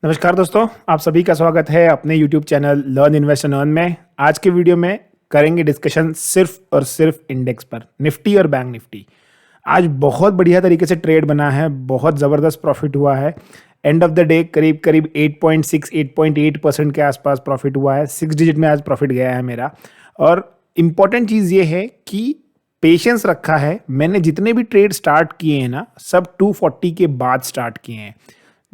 नमस्कार दोस्तों, आप सभी का स्वागत है अपने YouTube channel learn invest and earn में। आज के वीडियो में करेंगे डिस्कशन सिर्फ और सिर्फ इंडेक्स पर, निफ्टी और बैंक निफ्टी। आज बहुत बढ़िया तरीके से ट्रेड बना है, बहुत ज़बरदस्त प्रॉफिट हुआ है। एंड ऑफ द डे करीब करीब 8.6 8.8% के आसपास प्रॉफिट हुआ है। 6 डिजिट में आज प्रॉफिट गया है मेरा। और इम्पॉर्टेंट चीज़ ये है कि पेशेंस रखा है। मैंने जितने भी ट्रेड स्टार्ट किए हैं ना, सब 240 के बाद स्टार्ट किए हैं।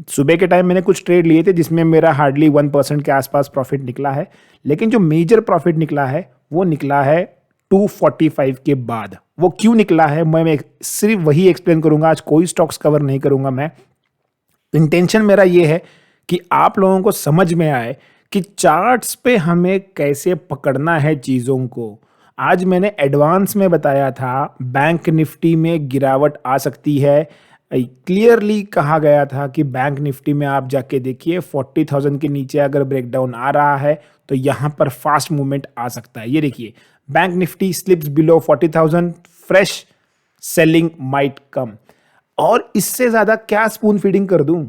सुबह के टाइम मैंने कुछ ट्रेड लिए थे जिसमें मेरा हार्डली 1% के आसपास प्रॉफिट निकला है, लेकिन जो मेजर प्रॉफिट निकला है वो निकला है 245 के बाद। वो क्यों निकला है मैं सिर्फ वही एक्सप्लेन करूंगा। आज कोई स्टॉक्स कवर नहीं करूंगा मैं। इंटेंशन मेरा ये है कि आप लोगों को समझ में आए कि चार्ट्स पे हमें कैसे पकड़ना है चीज़ों को। आज मैंने एडवांस में बताया था बैंक निफ्टी में गिरावट आ सकती है। क्लियरली कहा गया था कि बैंक निफ्टी में आप जाके देखिए 40,000 के नीचे अगर ब्रेकडाउन आ रहा है तो यहाँ पर फास्ट मूवमेंट आ सकता है। ये देखिए, bank Nifty slips below 40,000, fresh selling might come. और इससे ज़्यादा क्या स्पून फीडिंग कर दूं।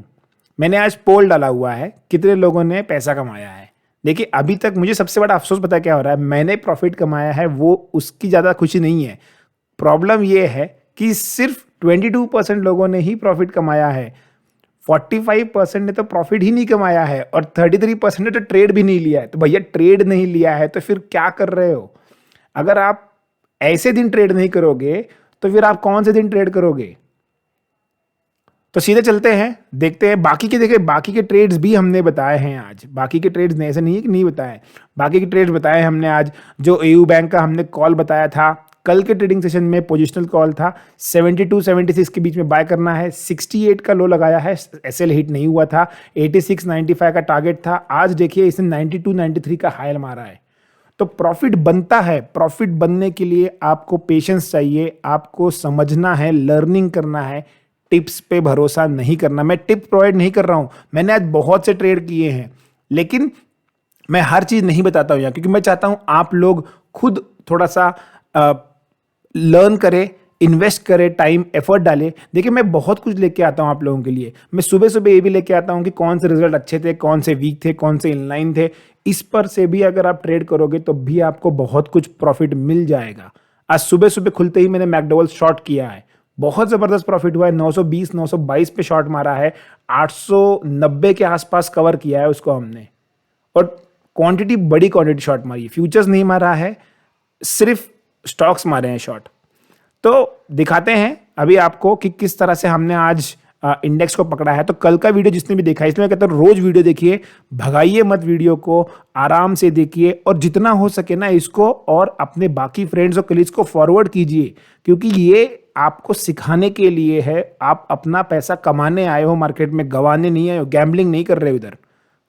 मैंने आज पोल डाला हुआ है कितने लोगों ने पैसा कमाया है। देखिए, अभी तक मुझे सबसे बड़ा अफसोस पता क्या हो रहा है, मैंने प्रॉफिट कमाया है वो उसकी ज़्यादा खुशी नहीं है। प्रॉब्लम ये है कि सिर्फ 22% लोगों ने ही प्रॉफिट कमाया है, 45% ने तो प्रॉफिट ही नहीं कमाया है और 33% ने तो ट्रेड भी नहीं लिया है। तो भैया, ट्रेड नहीं लिया है तो फिर क्या कर रहे हो? अगर आप ऐसे दिन ट्रेड नहीं करोगे तो फिर आप कौन से दिन ट्रेड करोगे? तो सीधे चलते हैं, देखते हैं बाकी के। देखिए, बाकी के ट्रेड्स भी हमने बताए हैं आज। बाकी के ट्रेड्स ने ऐसे नहीं है कि नहीं बताए, बाकी के ट्रेड्स बताए हमने आज। जो एयू बैंक का हमने कॉल बताया था कल के ट्रेडिंग सेशन में, पोजिशनल कॉल था 72-76 के बीच में बाय करना है। 68 का लो लगाया है, एसएल हिट नहीं हुआ था। 86-95 का टारगेट था। आज देखिए इसने 92-93 का हाई मारा है। तो प्रॉफिट बनता है। प्रॉफिट बनने के लिए आपको पेशेंस चाहिए, आपको समझना है, लर्निंग करना है। टिप्स पे भरोसा नहीं करना। मैं टिप प्रोवाइड नहीं कर रहा हूं। मैंने आज बहुत से ट्रेड किए हैं, लेकिन मैं हर चीज नहीं बताता हूं यहाँ, क्योंकि मैं चाहता हूं आप लोग खुद थोड़ा सा लर्न करें, इन्वेस्ट करें, टाइम एफर्ट डालें। देखिए, मैं बहुत कुछ लेके आता हूं आप लोगों के लिए। मैं सुबह सुबह ये भी लेके आता हूं कि कौन से रिजल्ट अच्छे थे, कौन से वीक थे, कौन से इनलाइन थे। इस पर से भी अगर आप ट्रेड करोगे तो भी आपको बहुत कुछ प्रॉफिट मिल जाएगा। आज सुबह सुबह खुलते ही मैंने मैकडॉवेल शॉर्ट किया है, बहुत जबरदस्त प्रॉफिट हुआ है। 920 922 पे शॉर्ट मारा है, 890 के आसपास कवर किया है उसको हमने। और क्वांटिटी, बड़ी क्वांटिटी शॉर्ट मारी है। फ्यूचर्स नहीं मारा है, सिर्फ स्टॉक्स मारे हैं शॉर्ट। तो दिखाते हैं अभी आपको कि किस तरह से हमने आज इंडेक्स को पकड़ा है। तो कल का वीडियो जिसने भी देखा है, इसमें कहता हूं रोज वीडियो देखिए, भगाइए मत वीडियो को, आराम से देखिए और जितना हो सके ना इसको और अपने बाकी फ्रेंड्स और कलीग्स को फॉरवर्ड कीजिए, क्योंकि ये आपको सिखाने के लिए है। आप अपना पैसा कमाने आए हो मार्केट में, गंवाने नहीं आए हो, गैम्बलिंग नहीं कर रहे हो इधर।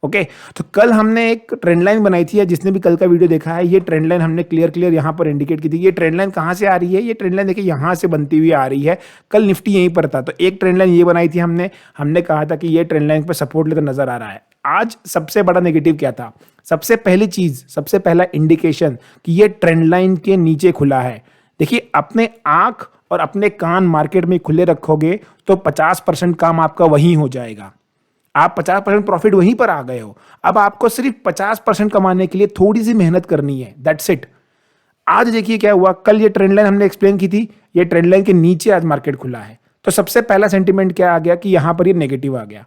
ओके, तो कल हमने एक ट्रेंड लाइन बनाई थी, जिसने भी कल का वीडियो देखा है, ये ट्रेंड लाइन हमने क्लियर यहाँ पर इंडिकेट की थी। ये ट्रेंड लाइन कहाँ से आ रही है? ये ट्रेंड लाइन देखिए यहाँ से बनती हुई आ रही है। कल निफ्टी यहीं पर था, तो एक ट्रेंड लाइन ये बनाई थी हमने कहा था कि ये ट्रेंड लाइन पर सपोर्ट लेकर नजर आ रहा है। आज सबसे बड़ा नेगेटिव क्या था? सबसे पहली चीज, सबसे पहला इंडिकेशन कि ये ट्रेंड लाइन के नीचे खुला है। देखिए, अपने आंख और अपने कान मार्केट में खुले रखोगे तो 50% काम आपका वहीं हो जाएगा। आप 50% प्रॉफिट वहीं पर आ गए हो। अब आपको सिर्फ 50% कमाने के लिए थोड़ी सी मेहनत करनी है, दैट्स इट। आज देखिए क्या हुआ। कल ये ट्रेंड लाइन हमने एक्सप्लेन की थी, ये ट्रेंड लाइन के नीचे आज मार्केट खुला है। तो सबसे पहला सेंटीमेंट क्या आ गया कि यहां पर ये नेगेटिव आ गया।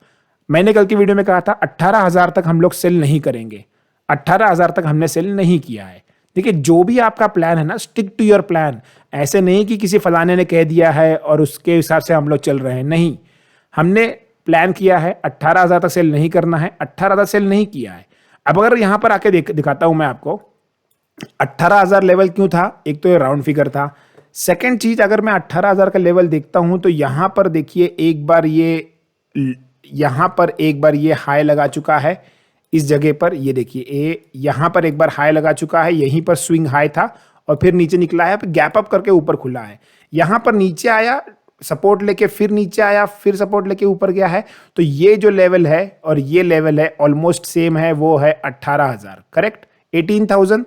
मैंने कल की वीडियो में कहा था 18,000 तक हम लोग सेल नहीं करेंगे। 18,000 तक हमने सेल नहीं किया है। देखिए, जो भी आपका प्लान है ना, स्टिक टू योर प्लान। ऐसे नहीं कि किसी फलाने ने कह दिया है और उसके हिसाब से हम लोग चल रहे हैं, नहीं। हमने प्लान किया है 18,000 तक सेल नहीं करना है, 18,000 सेल नहीं किया है। अब अगर यहां पर आके दिखाता हूं मैं आपको 18,000 लेवल क्यों था। एक तो ये राउंड फिगर था। सेकंड चीज, अगर मैं 18,000 का लेवल देखता हूं तो यहां पर देखिए एक बार ये हाई लगा चुका है इस जगह पर। ये देखिए यहां पर एक बार हाई लगा चुका है, यहीं पर स्विंग हाई था और फिर नीचे निकला है, गैप अप करके ऊपर खुला है। यहां पर नीचे आया, सपोर्ट लेके फिर नीचे आया, फिर सपोर्ट लेके ऊपर गया है। तो ये जो लेवल है और ये लेवल है ऑलमोस्ट सेम है, वो है 18,000, करेक्ट, 18,000।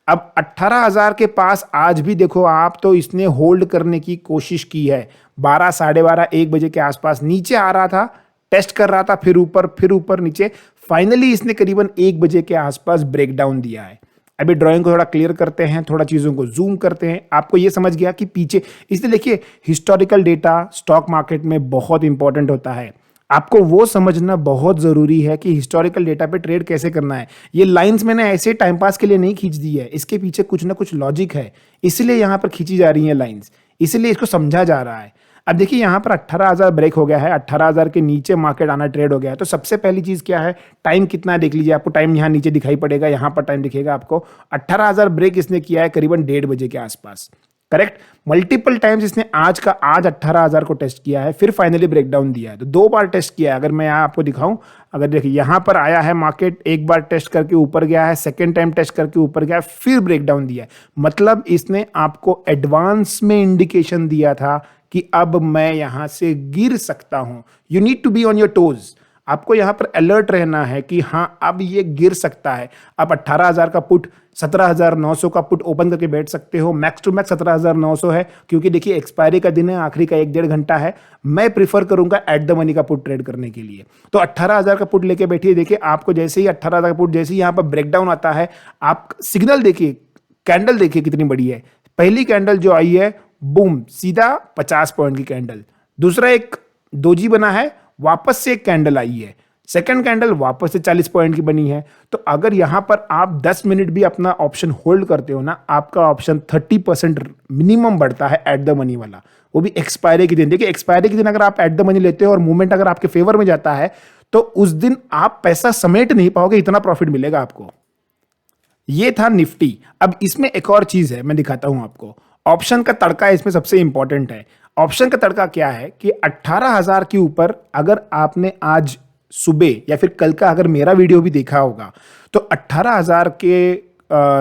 अब 18,000 के पास आज भी देखो आप, तो इसने होल्ड करने की कोशिश की है। 12, 12:30, 1 बजे के आसपास नीचे आ रहा था, टेस्ट कर रहा था, फिर ऊपर नीचे, फाइनली इसने करीबन 1 बजे के आसपास ब्रेकडाउन दिया है। अभी ड्राइंग को थोड़ा क्लियर करते हैं, थोड़ा चीज़ों को जूम करते हैं, आपको ये समझ गया कि पीछे, इसलिए देखिए हिस्टोरिकल डेटा स्टॉक मार्केट में बहुत इंपॉर्टेंट होता है। आपको वो समझना बहुत ज़रूरी है कि हिस्टोरिकल डेटा पे ट्रेड कैसे करना है। ये लाइंस मैंने ऐसे टाइम पास के लिए नहीं खींच दी है, इसके पीछे कुछ ना कुछ लॉजिक है, इसलिए यहाँ पर खींची जा रही हैं लाइंस, इसलिए इसको समझा जा रहा है। अब देखिए यहाँ पर 18,000 ब्रेक हो गया है, 18,000 के नीचे मार्केट आना ट्रेड हो गया है। तो सबसे पहली चीज़ क्या है, टाइम कितना है देख लीजिए, आपको टाइम यहाँ नीचे दिखाई पड़ेगा, यहाँ पर टाइम दिखेगा आपको। 18,000 ब्रेक इसने किया है करीबन 1:30 बजे के आसपास, करेक्ट। मल्टीपल टाइम्स इसने आज 18,000 को टेस्ट किया है, फिर फाइनली ब्रेकडाउन दिया है। तो 2 बार टेस्ट किया है। अगर मैं यहाँ आपको दिखाऊं, अगर देखिए यहाँ पर आया है मार्केट, एक बार टेस्ट करके ऊपर गया है, सेकेंड टाइम टेस्ट करके ऊपर गया है, फिर ब्रेकडाउन दिया है। मतलब इसने आपको एडवांस में इंडिकेशन दिया था कि अब मैं यहां से गिर सकता हूं। You need to be on your toes, आपको यहां पर अलर्ट रहना है कि हां अब ये गिर सकता है। आप 18,000 का पुट 17,900 का पुट ओपन करके बैठ सकते हो, मैक्स टू मैक्स 17,900 है, क्योंकि देखिए एक्सपायरी का दिन है, आखिरी का 1-1.5 घंटा है। मैं प्रीफर करूंगा एट द मनी का पुट ट्रेड करने के लिए। तो 18,000 का पुट लेके बैठिए, देखिए आपको जैसे ही 18,000 का पुट, जैसे ही यहां पर ब्रेकडाउन आता है, आप सिग्नल देखिए, कैंडल देखिए कितनी बड़ी है। पहली कैंडल जो आई है, बूम, सीधा 50 पॉइंट की कैंडल। दूसरा एक डोजी बना है, वापस से एक कैंडल आई है, सेकंड कैंडल वापस से 40 पॉइंट की बनी है। तो अगर यहां पर आप 10 मिनट भी अपना ऑप्शन होल्ड करते हो ना, आपका ऑप्शन 30% मिनिमम बढ़ता है एट द मनी वाला, वो भी एक्सपायरी के दिन। देखिए एक्सपायरी के दिन अगर आप एट द मनी लेते हो और मूवमेंट अगर आपके फेवर में जाता है, तो उस दिन आप पैसा समेट नहीं पाओगे, इतना प्रॉफिट मिलेगा आपको। ये था निफ्टी। अब इसमें एक और चीज है, मैं दिखाता हूं आपको। ऑप्शन का तड़का इसमें सबसे इंपॉर्टेंट है। ऑप्शन का तड़का क्या है कि 18,000 के ऊपर अगर आपने आज सुबह या फिर कल का अगर मेरा वीडियो भी देखा होगा, तो 18,000 के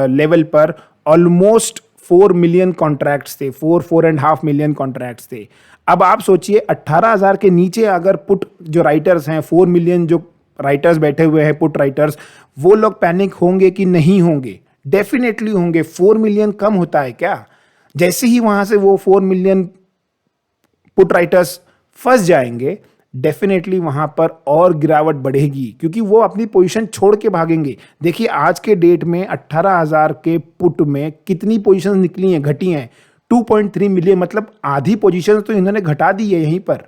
लेवल पर ऑलमोस्ट 4 मिलियन कॉन्ट्रैक्ट्स थे, 4.5 मिलियन कॉन्ट्रैक्ट्स थे। अब आप सोचिए 18,000 के नीचे अगर पुट जो राइटर्स हैं, 4 मिलियन जो राइटर्स बैठे हुए हैं, पुट राइटर्स, वो लोग पैनिक होंगे कि नहीं होंगे? डेफिनेटली होंगे। 4 मिलियन कम होता है क्या? जैसे ही वहां से वो 4 मिलियन पुट राइटर्स फंस जाएंगे, डेफिनेटली वहां पर और गिरावट बढ़ेगी, क्योंकि वो अपनी पोजीशन छोड़ के भागेंगे। देखिए आज के डेट में 18,000 के पुट में कितनी पोजीशन निकली हैं, घटी हैं, 2.3 मिलियन, मतलब आधी पोजीशन तो इन्होंने घटा दी है यहीं पर।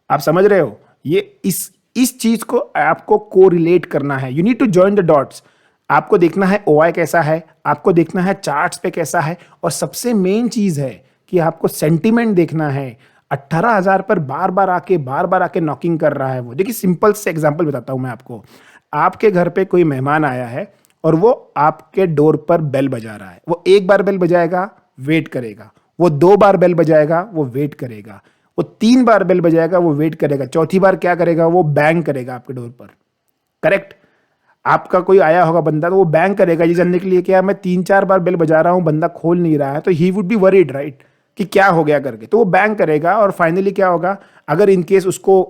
आप समझ रहे हो? ये इस चीज को आपको कोरिलेट करना है। You need to join the dots. आपको देखना है ओआई कैसा है, आपको देखना है चार्ट्स पे कैसा है, और सबसे मेन चीज है कि आपको सेंटीमेंट देखना है। 18,000 पर बार बार आके नॉकिंग कर रहा है वो। देखिए सिंपल से एग्जांपल बताता हूं मैं आपको। आपके घर पे कोई मेहमान आया है और वो आपके डोर पर बेल बजा रहा है। वो 1 बार बेल बजाएगा, वेट करेगा, वो 2 बार बेल बजाएगा, वो वेट करेगा, वो 3 बार बेल बजाएगा, वो वेट करेगा, चौथी बार क्या करेगा, वो बैंग करेगा आपके डोर पर, करेक्ट। आपका कोई आया होगा बंदा, तो वो बैंग करेगा ये जानने के लिए क्या मैं 3-4 बार बेल बजा रहा हूं, बंदा खोल नहीं रहा है, तो he would be worried, right, कि क्या हो गया करके। तो वो बैंग करेगा और फाइनली क्या होगा, अगर इनकेस उसको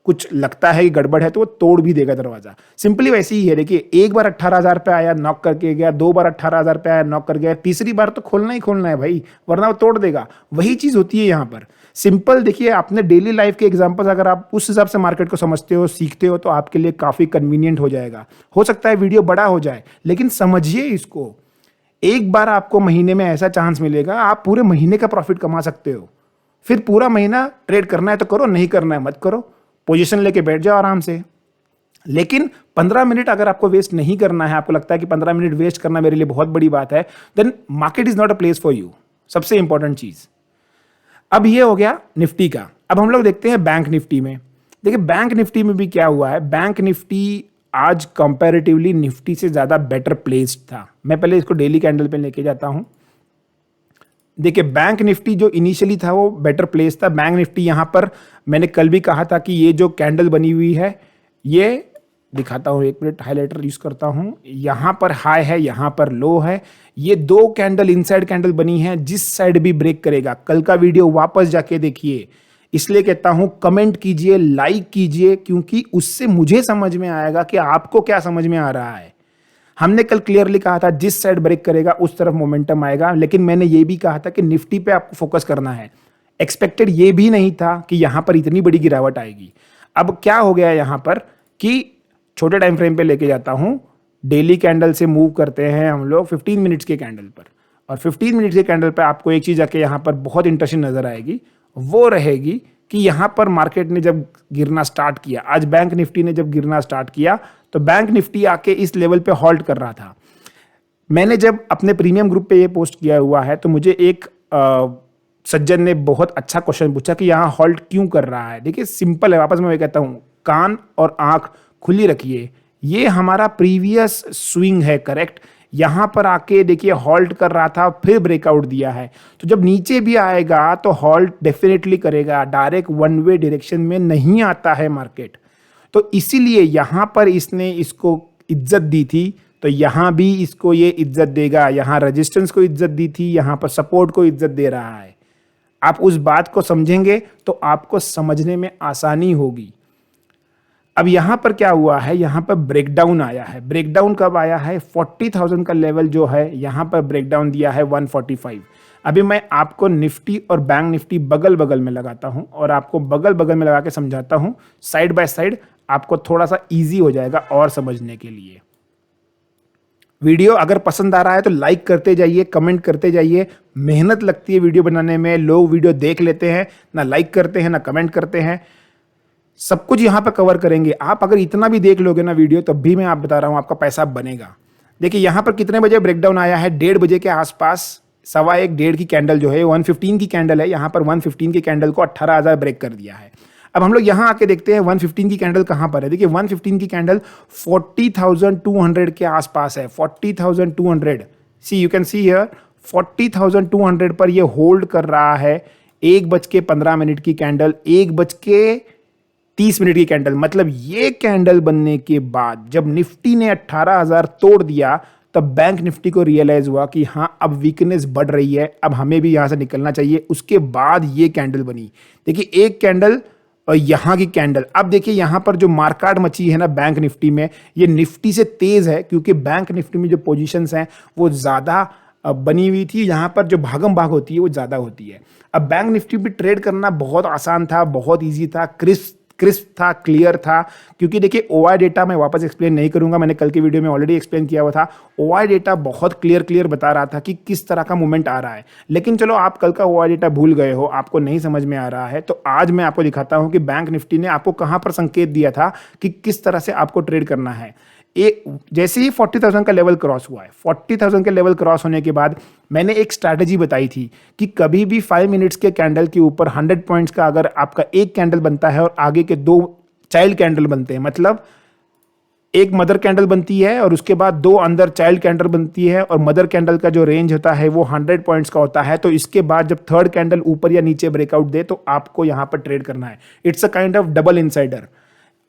कुछ लगता है कि गड़बड़ है तो वो तोड़ भी देगा दरवाजा। सिंपली वैसे ही है। देखिए 1 बार 18,000 पे आया, नॉक करके गया, 2 बार 18,000 पे आया, नॉक कर गया, तीसरी बार तो खोलना ही खोलना है भाई, वरना वो तोड़ देगा। वही चीज होती है यहाँ पर। सिंपल देखिए, आपने डेली लाइफ के एग्जांपल्स अगर आप उस हिसाब से मार्केट को समझते हो, सीखते हो, तो आपके लिए काफी कन्वीनियंट हो जाएगा। हो सकता है वीडियो बड़ा हो जाए, लेकिन समझिए इसको। एक बार आपको महीने में ऐसा चांस मिलेगा, आप पूरे महीने का प्रॉफिट कमा सकते हो। फिर पूरा महीना ट्रेड करना है तो करो, नहीं करना है मत करो, पोजीशन लेके बैठ जाओ आराम से। लेकिन 15 मिनट अगर आपको वेस्ट नहीं करना है, आपको लगता है कि 15 मिनट वेस्ट करना मेरे लिए बहुत बड़ी बात है, then market is not a place for you. सबसे इंपॉर्टेंट चीज। अब ये हो गया निफ्टी का। अब हम लोग देखते हैं बैंक निफ्टी में। देखिए बैंक निफ्टी में भी क्या हुआ है। बैंक निफ्टी आज कंपैरेटिवली निफ्टी से ज्यादा बेटर प्लेस्ड था। मैं पहले इसको डेली कैंडल पे लेके जाता हूं। देखिए बैंक निफ्टी जो इनिशियली था वो बेटर प्लेस था। बैंक निफ्टी यहां पर मैंने कल भी कहा था कि ये जो कैंडल बनी हुई है, ये दिखाता हूं, 1 मिनट हाईलाइटर यूज करता हूं। यहां पर हाई है, यहां पर लो है। ये 2 कैंडल इनसाइड कैंडल बनी है, जिस साइड भी ब्रेक करेगा। कल का वीडियो वापस जाके देखिए। इसलिए कहता हूं कमेंट कीजिए, लाइक कीजिए, क्योंकि उससे मुझे समझ में आएगा कि आपको क्या समझ में आ रहा है। हमने कल क्लियरली कहा था जिस साइड ब्रेक करेगा उस तरफ मोमेंटम आएगा, लेकिन मैंने ये भी कहा था कि निफ्टी पे आपको फोकस करना है। एक्सपेक्टेड ये भी नहीं था कि यहां पर इतनी बड़ी गिरावट आएगी। अब क्या हो गया यहाँ पर कि छोटे टाइम फ्रेम पे लेके जाता हूँ, डेली कैंडल से मूव करते हैं हम लोग 15 मिनट्स के कैंडल पर, और 15 मिनट्स के कैंडल पर आपको एक चीज़ आके यहाँ पर बहुत इंटरेस्टिंग नजर आएगी, वो रहेगी कि यहाँ पर मार्केट ने जब गिरना स्टार्ट किया, आज बैंक निफ्टी ने जब गिरना स्टार्ट किया तो बैंक निफ्टी आके इस लेवल पे हॉल्ट कर रहा था। मैंने जब अपने प्रीमियम ग्रुप पे ये पोस्ट किया हुआ है तो मुझे एक सज्जन ने बहुत अच्छा क्वेश्चन पूछा कि यहाँ हॉल्ट क्यों कर रहा है। देखिए सिंपल है, वापस मैं कहता हूँ, कान और आंख खुली रखिए। ये हमारा प्रीवियस स्विंग है, करेक्ट। यहाँ पर आके देखिए हॉल्ट कर रहा था, फिर ब्रेकआउट दिया है, तो जब नीचे भी आएगा तो हॉल्ट डेफिनेटली करेगा, डायरेक्ट वन वे डायरेक्शन में नहीं आता है मार्केट। तो इसीलिए यहाँ पर इसने इसको इज्जत दी थी, तो यहाँ भी इसको ये इज्जत देगा। यहाँ रेजिस्टेंस को इज्जत दी थी, यहाँ पर सपोर्ट को इज्जत दे रहा है। आप उस बात को समझेंगे तो आपको समझने में आसानी होगी। अब यहाँ पर क्या हुआ है, यहाँ पर ब्रेकडाउन आया है। ब्रेकडाउन कब आया है? 40,000 का लेवल जो है यहाँ पर ब्रेकडाउन दिया है 145। अभी मैं आपको निफ्टी और बैंक निफ्टी बगल बगल में लगाता हूँ और आपको बगल बगल में लगा के समझाता हूँ, साइड बाय साइड, आपको थोड़ा सा ईजी हो जाएगा और समझने के लिए। वीडियो अगर पसंद आ रहा है तो लाइक करते जाइए, कमेंट करते जाइए। मेहनत लगती है वीडियो बनाने में, लोग वीडियो देख लेते हैं, ना लाइक करते हैं ना कमेंट करते हैं। सब कुछ यहाँ पर कवर करेंगे। आप अगर इतना भी देख लोगे ना वीडियो, तब भी मैं आप बता रहा हूँ आपका पैसा बनेगा। देखिए यहाँ पर कितने बजे ब्रेकडाउन आया है? 1:30 बजे के आसपास, 1:15 की कैंडल जो है 115 की कैंडल है, यहाँ पर 115 की कैंडल को 18,000 ब्रेक कर दिया है। अब हम लोग यहाँ आके देखते हैं 115 की कैंडल कहाँ पर है। देखिए 115 की कैंडल 40,200 के आसपास है, 40,200। सी यू कैन सी हियर 40,200 पर ये होल्ड कर रहा है। 1:15 की कैंडल, 1:30 की कैंडल, मतलब ये कैंडल बनने के बाद जब निफ्टी ने 18,000 तोड़ दिया, तब बैंक निफ्टी को रियलाइज हुआ कि हाँ अब वीकनेस बढ़ रही है, अब हमें भी यहां से निकलना चाहिए। उसके बाद ये कैंडल बनी। देखिए एक कैंडल और यहाँ की कैंडल। अब देखिए यहाँ पर जो मार्काट मची है ना बैंक निफ्टी में, ये निफ्टी से तेज है, क्योंकि बैंक निफ्टी में जो पोजीशंस हैं वो ज़्यादा बनी हुई थी। यहाँ पर जो भागम भाग होती है वो ज़्यादा होती है। अब बैंक निफ्टी भी ट्रेड करना बहुत आसान था, बहुत ईजी था, क्रिस्प था, क्लियर था, क्योंकि देखिए ओआई डेटा मैं वापस एक्सप्लेन नहीं करूंगा, मैंने कल के वीडियो में ऑलरेडी एक्सप्लेन किया हुआ था। ओआई डेटा बहुत क्लियर बता रहा था कि किस तरह का मूवमेंट आ रहा है। लेकिन चलो आप कल का ओआई डेटा भूल गए हो, आपको नहीं समझ में आ रहा है, तो आज मैं आपको दिखाता हूं कि बैंक निफ्टी ने आपको कहां पर संकेत दिया था कि किस तरह से आपको ट्रेड करना है। जैसे ही 40,000 का लेवल क्रॉस हुआ है, 40,000 के लेवल क्रॉस होने के बाद मैंने एक स्ट्रैटेजी बताई थी कि कभी भी 5 मिनट्स के कैंडल के ऊपर 100 पॉइंट्स का अगर आपका एक कैंडल बनता है और आगे के 2 चाइल्ड कैंडल बनते हैं, मतलब एक मदर कैंडल बनती है और उसके बाद 2 अंदर चाइल्ड कैंडल बनती है, और मदर कैंडल का जो रेंज होता है वो 100 पॉइंट्स का होता है, तो इसके बाद जब थर्ड कैंडल ऊपर या नीचे ब्रेकआउट दे तो आपको यहां पर ट्रेड करना है। It's a kind of double insider.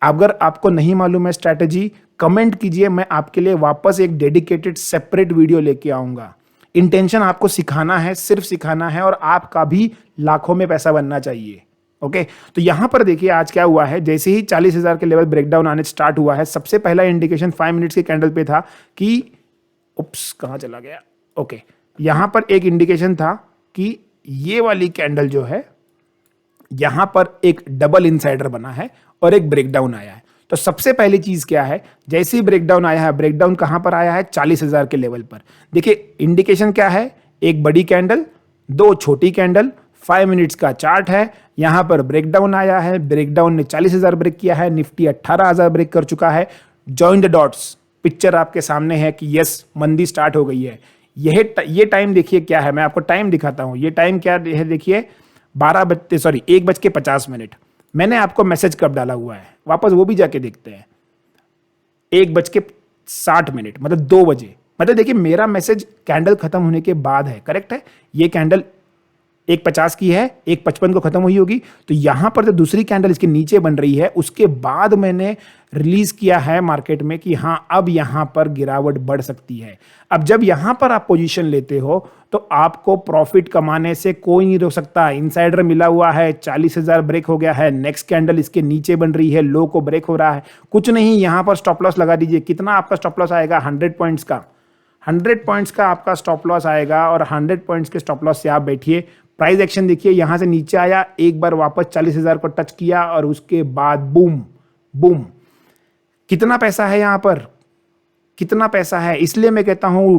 अगर आपको नहीं मालूम है स्ट्रैटेजी, कमेंट कीजिए, मैं आपके लिए वापस एक डेडिकेटेड सेपरेट वीडियो लेके आऊंगा। इंटेंशन आपको सिखाना है, सिर्फ सिखाना है, और आपका भी लाखों में पैसा बनना चाहिए। ओके, तो यहां पर देखिए आज क्या हुआ है। जैसे ही 40,000 के लेवल ब्रेकडाउन आने स्टार्ट हुआ है, सबसे पहला इंडिकेशन 5 मिनट्स के कैंडल पे था कि उप्स कहां चला गया। ओके, यहां पर एक इंडिकेशन था कि ये वाली कैंडल जो है यहां पर एक डबल इनसाइडर बना है और एक ब्रेकडाउन आया है। तो सबसे पहली चीज क्या है, जैसे ही ब्रेकडाउन आया है, ब्रेकडाउन कहां पर आया है? 40,000 के लेवल पर। देखिए इंडिकेशन क्या है? एक बड़ी कैंडल, 2 छोटी कैंडल, 5 मिनट्स का चार्ट है। यहां पर ब्रेकडाउन आया है, ब्रेकडाउन ने 40,000 ब्रेक किया है, निफ्टी 18,000 ब्रेक कर चुका है। जॉइन द डॉट्स, पिक्चर आपके सामने है कि यस मंदी स्टार्ट हो गई है। ये टाइम देखिए क्या है, मैं आपको टाइम दिखाता हूं। ये टाइम क्या है देखिए, 1:50। मैंने आपको मैसेज कब डाला हुआ है, वापस वो भी जाके देखते हैं। 1:60, मतलब 2 बजे। मतलब देखिए मेरा मैसेज कैंडल खत्म होने के बाद है, करेक्ट है। ये कैंडल 1:50 की है, 1:55 को खत्म हुई होगी, तो यहां पर जो दूसरी कैंडल इसके नीचे बन रही है, उसके बाद मैंने रिलीज किया है मार्केट में कि हां अब यहां पर गिरावट बढ़ सकती है। अब जब यहां पर आप पोजीशन लेते हो तो आपको प्रॉफिट कमाने से कोई नहीं रोक सकता। इनसाइडर मिला हुआ है, 40,000 ब्रेक हो गया है, नेक्स्ट कैंडल इसके नीचे बन रही है, लो को ब्रेक हो रहा है, कुछ नहीं, यहां पर स्टॉप लॉस लगा दीजिए। कितना आपका स्टॉप लॉस आएगा? 100 पॉइंट्स का। 100 पॉइंट्स का आपका स्टॉप लॉस आएगा, और 100 पॉइंट्स के स्टॉप लॉस से आप बैठिए, प्राइस एक्शन देखिए, यहां से नीचे आया, एक बार वापस 40,000 को टच किया और उसके बाद बूम बूम। कितना पैसा है यहां पर, कितना पैसा है, इसलिए मैं कहता हूं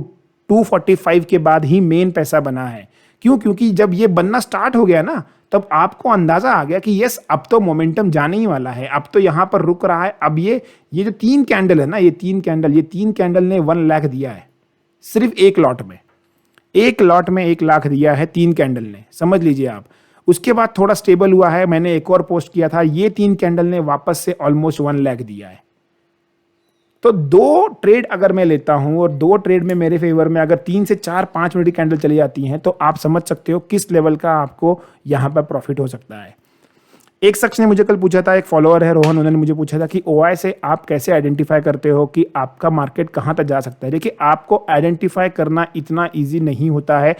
245 के बाद ही मेन पैसा बना है। क्यों? क्योंकि जब ये बनना स्टार्ट हो गया ना, तब आपको अंदाजा आ गया कि यस अब तो मोमेंटम जाने ही वाला है, अब तो यहां पर रुक रहा है। अब ये जो 3 कैंडल है ना, ये 3 कैंडल ने 1 लाख दिया है सिर्फ एक लॉट में, एक लॉट में 1 लाख दिया है 3 कैंडल ने, समझ लीजिए आप। उसके बाद थोड़ा स्टेबल हुआ है, मैंने एक और पोस्ट किया था, ये 3 कैंडल ने वापस से ऑलमोस्ट 1 लाख दिया है। तो 2 ट्रेड अगर मैं लेता हूं और 2 ट्रेड में मेरे फेवर में अगर 3 से 4-5 मिनट की कैंडल चली जाती हैं, तो आप समझ सकते हो किस लेवल का आपको यहां पर प्रॉफिट हो सकता है। एक शख्स ने मुझे कल पूछा था, एक फॉलोअर है रोहन, उन्होंने मुझे पूछा था कि ओआई से आप कैसे आइडेंटिफाई करते हो कि आपका मार्केट कहां तक जा सकता है। देखिए, आपको आइडेंटिफाई करना इतना इजी नहीं होता है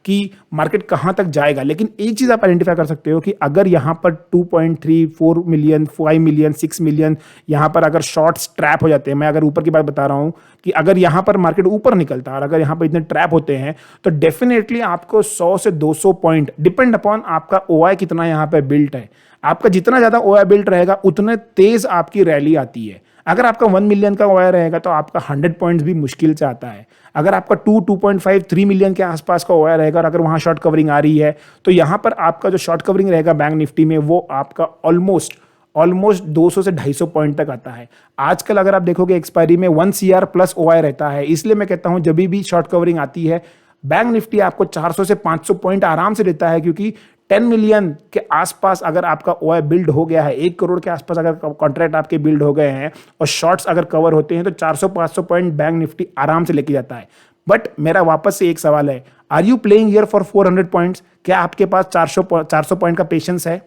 कि मार्केट कहां तक जाएगा, लेकिन एक चीज आप आइडेंटिफाई कर सकते हो कि अगर यहां पर 2.34 मिलियन, 5 मिलियन, 6 मिलियन यहां पर अगर शॉर्ट्स ट्रैप हो जाते हैं, मैं अगर ऊपर की बात बता रहा हूं कि अगर यहां पर मार्केट ऊपर निकलता है और अगर यहां पर इतने ट्रैप होते हैं, तो डेफिनेटली आपको 100 से 200 पॉइंट, डिपेंड अपॉन आपका ओआई कितना यहां पर बिल्ट है, आपका जितना ज्यादा ओआई बिल्ट रहेगा उतने तेज आपकी रैली आती है। अगर आपका 1 मिलियन का ओआई रहेगा तो आपका 100 पॉइंट्स भी मुश्किल से आता है। अगर आपका 2.5, 3 मिलियन के आसपास का ओआई रहेगा और अगर वहां शॉर्ट कवरिंग आ रही है, तो यहां पर आपका जो शॉर्ट कवरिंग रहेगा बैंक निफ्टी में, वो आपका ऑलमोस्ट 200 से 250 पॉइंट तक आता है। आजकल अगर आप देखोगे एक्सपायरी में 1 CR प्लस ओआई रहता है, इसलिए मैं कहता हूं जब भी शॉर्ट कवरिंग आती है, बैंक निफ्टी आपको 400 से 500 पॉइंट आराम से देता है, क्योंकि 10 मिलियन के आसपास अगर आपका ओआई बिल्ड हो गया है, 1 करोड़ के आसपास अगर कॉन्ट्रैक्ट आपके बिल्ड हो गए हैं और शॉर्ट्स अगर कवर होते हैं, तो 400-500 पॉइंट बैंक निफ्टी आराम से लेके जाता है। बट मेरा वापस से एक सवाल है, are you playing here for 400 points? क्या आपके पास 400 पॉइंट का पेशेंस है?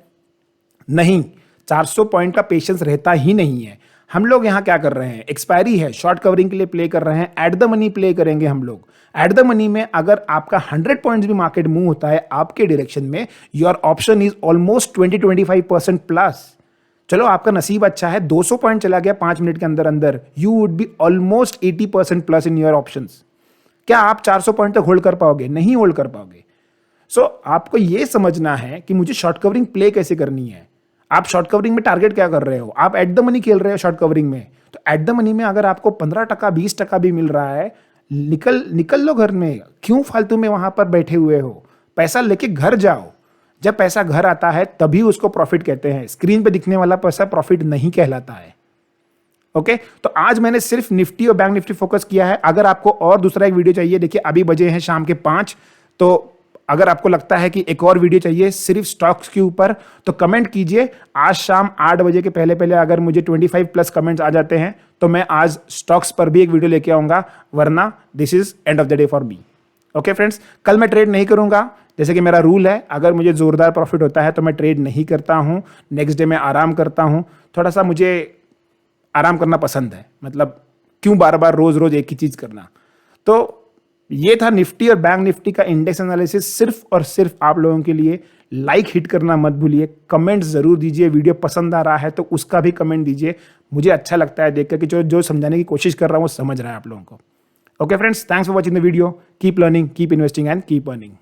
नहीं, 400 पॉइंट का पेशेंस रहता ही नहीं है। हम लोग यहां क्या कर रहे हैं, एक्सपायरी है, शॉर्ट कवरिंग के लिए प्ले कर रहे हैं, एट द मनी प्ले करेंगे हम लोग। एट द मनी में अगर आपका 100 पॉइंट्स भी मार्केट मूव होता है आपके डायरेक्शन में, your option is almost 20-25% plus. चलो आपका नसीब अच्छा है, 200 पॉइंट चला गया 5 मिनट के अंदर अंदर, you would be almost 80% plus in your options. क्या आप 400 पॉइंट तक होल्ड कर पाओगे? नहीं होल्ड कर पाओगे। सो आपको यह समझना है कि मुझे शॉर्ट कवरिंग प्ले कैसे करनी है। आप शॉर्ट कवरिंग में टारगेट क्या कर रहे हो? आप एट द मनी खेल रहे हो शॉर्ट कवरिंग में, तो एट द मनी में अगर आपको 15%, 20% भी मिल रहा है, निकल लो घर में, क्यों फालतू में वहां पर बैठे हुए हो? पैसा लेके घर जाओ। जब पैसा घर आता है तभी उसको प्रॉफिट कहते हैं, स्क्रीन पे दिखने वाला पैसा प्रॉफिट नहीं कहलाता है। ओके, तो आज मैंने सिर्फ निफ्टी और बैंक निफ्टी फोकस किया है। अगर आपको और दूसरा एक वीडियो चाहिए, देखिए अभी बजे हैं शाम के 5, तो अगर आपको लगता है कि एक और वीडियो चाहिए सिर्फ स्टॉक्स के ऊपर, तो कमेंट कीजिए। आज शाम 8 बजे के पहले पहले अगर मुझे 25 प्लस कमेंट्स आ जाते हैं, तो मैं आज स्टॉक्स पर भी एक वीडियो लेके आऊंगा, वरना this is end of the day for me. Okay friends, कल मैं ट्रेड नहीं करूंगा, जैसे कि मेरा रूल है, अगर मुझे जोरदार प्रॉफिट होता है तो मैं ट्रेड नहीं करता हूं, नेक्स्ट डे मैं आराम करता हूं। थोड़ा सा मुझे आराम करना पसंद है, मतलब क्यों बार बार रोज रोज एक ही चीज करना। तो ये था निफ्टी और बैंक निफ्टी का इंडेक्स एनालिसिस, सिर्फ और सिर्फ आप लोगों के लिए। लाइक हिट करना मत भूलिए, कमेंट्स जरूर दीजिए, वीडियो पसंद आ रहा है तो उसका भी कमेंट दीजिए। मुझे अच्छा लगता है देखकर कि जो समझाने की कोशिश कर रहा हूं वो समझ रहा है आप लोगों को। Okay friends, thanks for watching the video. Keep learning, keep investing and keep earning.